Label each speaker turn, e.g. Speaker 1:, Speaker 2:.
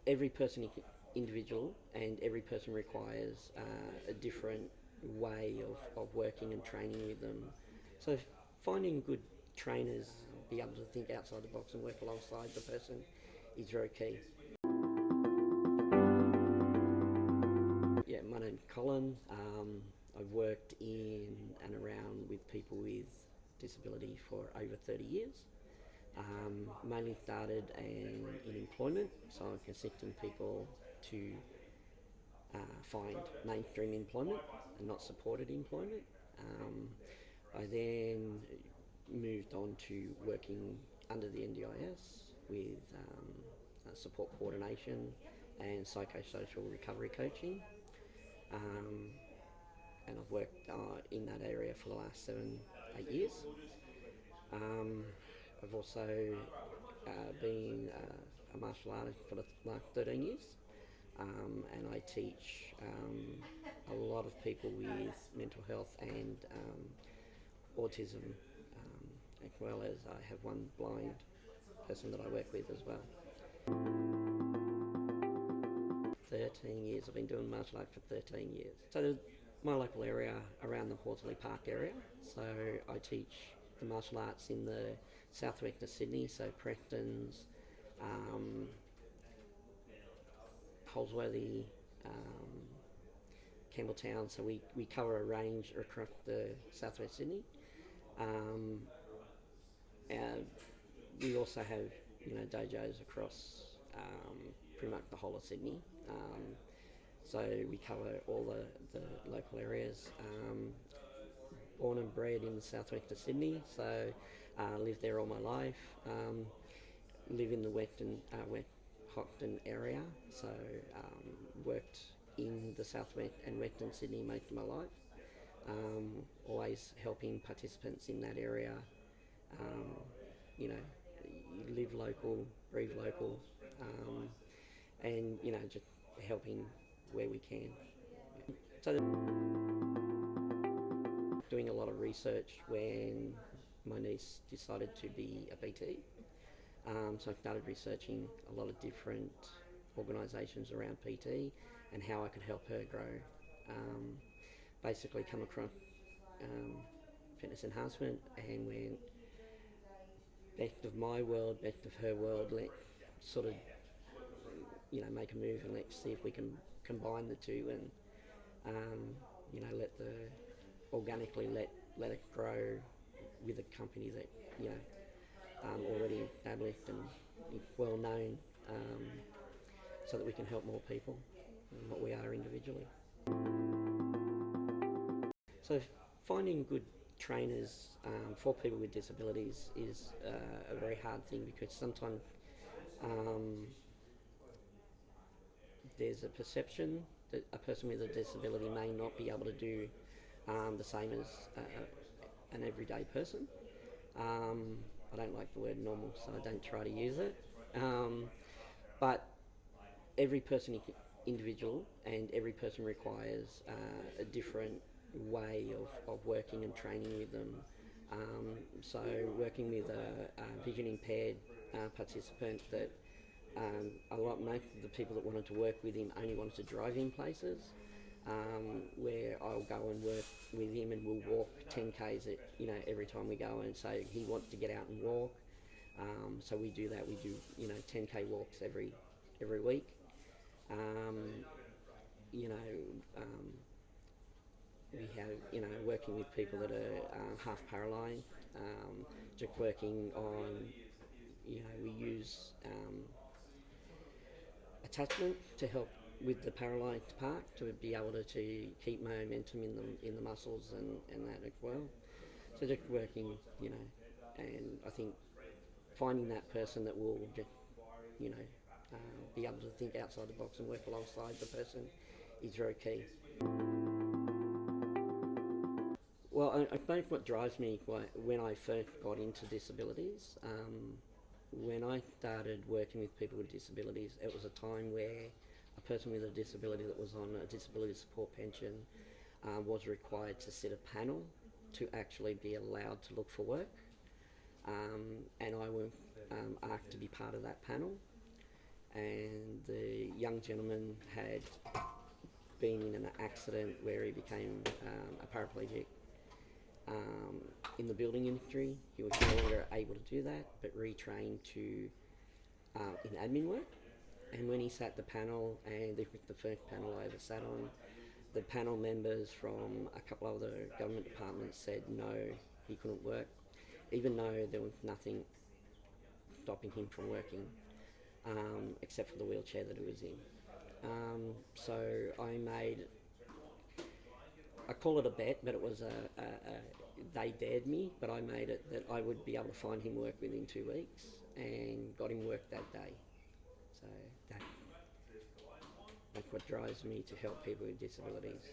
Speaker 1: every person is individual, and every person requires a different way of working and training with them. So finding good trainers, be able to think outside the box and work alongside the person is very key. Yeah, my name's Colin. I've worked in and around with people with disability for over 30 years. Mainly started in employment, so I'm assisting people to find mainstream employment and not supported employment. I then moved on to working under the NDIS with support coordination and psychosocial recovery coaching. Um, and I've worked in that area for the last 7, 8 years. I've also been a martial artist for the last 13 years, and I teach a lot of people with mental health and autism, as well as I have one blind person that I work with as well. 13 years. I've been doing martial art for 13 years. So my local area around the Horsley Park area. So I teach the martial arts in the southwest of Sydney, so Preston's, Holsworthy, Campbelltown. So we cover a range across the southwest Sydney. And we also have dojos across pretty much the whole of Sydney. So we cover all the local areas. Born and bred in the southwest of Sydney, so lived there all my life. Live in the West Hoxton area, so worked in the southwest and western Sydney most of my life. Always helping participants in that area. Um, you know, live local, breathe local, and just helping where we can. So doing a lot of research when my niece decided to be a PT. So I started researching a lot of different organisations around PT and how I could help her grow. Basically come across fitness enhancement and went best of my world, best of her world, let's sort of make a move and let's see if we can combine the two and let the organically let it grow with a company that already established and well known, so that we can help more people than what we are individually. So finding good trainers for people with disabilities is a very hard thing because sometimes there's a perception that a person with a disability may not be able to do the same as an everyday person. I don't like the word normal, so I don't try to use it. But every person is individual, and every person requires a different way of working and training with them. So working with a vision impaired participant that most of the people that wanted to work with him only wanted to drive him places, where I'll go and work with him and we'll walk 10Ks every time we go, and so he wants to get out and walk. So we do that. We do 10K walks every week. We have working with people that are half paralysed, just working on we use attachment to help with the paralysed part to be able to keep momentum in the muscles and that as well. So just working, and I think finding that person that will just be able to think outside the box and work alongside the person is very key. Well, I think what drives me when I first got into disabilities, when I started working with people with disabilities, it was a time where a person with a disability that was on a disability support pension was required to sit a panel to actually be allowed to look for work. And I was asked to be part of that panel. And the young gentleman had been in an accident where he became a paraplegic in the building industry. He was no longer able to do that, but retrained to in admin work. And when he sat the panel, and the first panel I ever sat on, the panel members from a couple of other government departments said no, he couldn't work, even though there was nothing stopping him from working, except for the wheelchair that he was in. So I call it a bet, but it was they dared me, but I made it that I would be able to find him work within 2 weeks, and got him work that day. So that's what drives me to help people with disabilities.